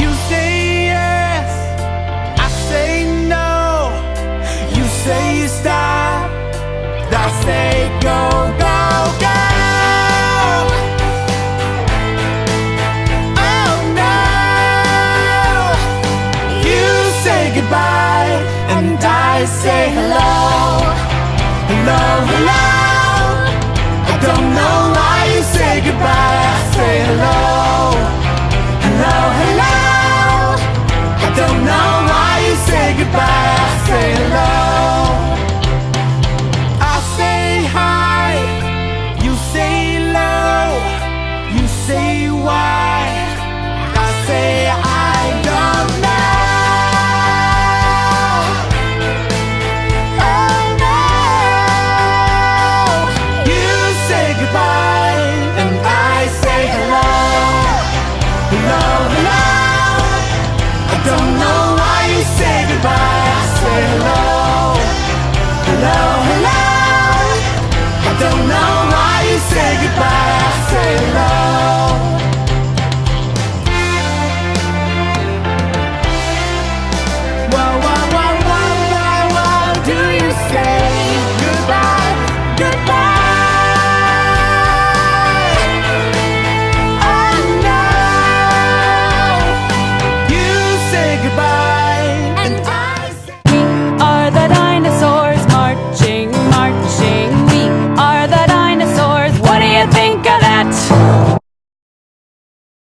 You say yes, I say no. You say stop, I say go, go, go. Oh no. You say goodbye and I say hello. Hello, hello. I don't know why you say goodbye. I say hello. Hello, hello. I don't know why you say goodbye. I say hello. I say hi, you say low. You say why, I say I don't know. Oh no. You say goodbye and I say hello. Hello, hello. I don't know why you say goodbye. I say hello. Hello, hello. I don't know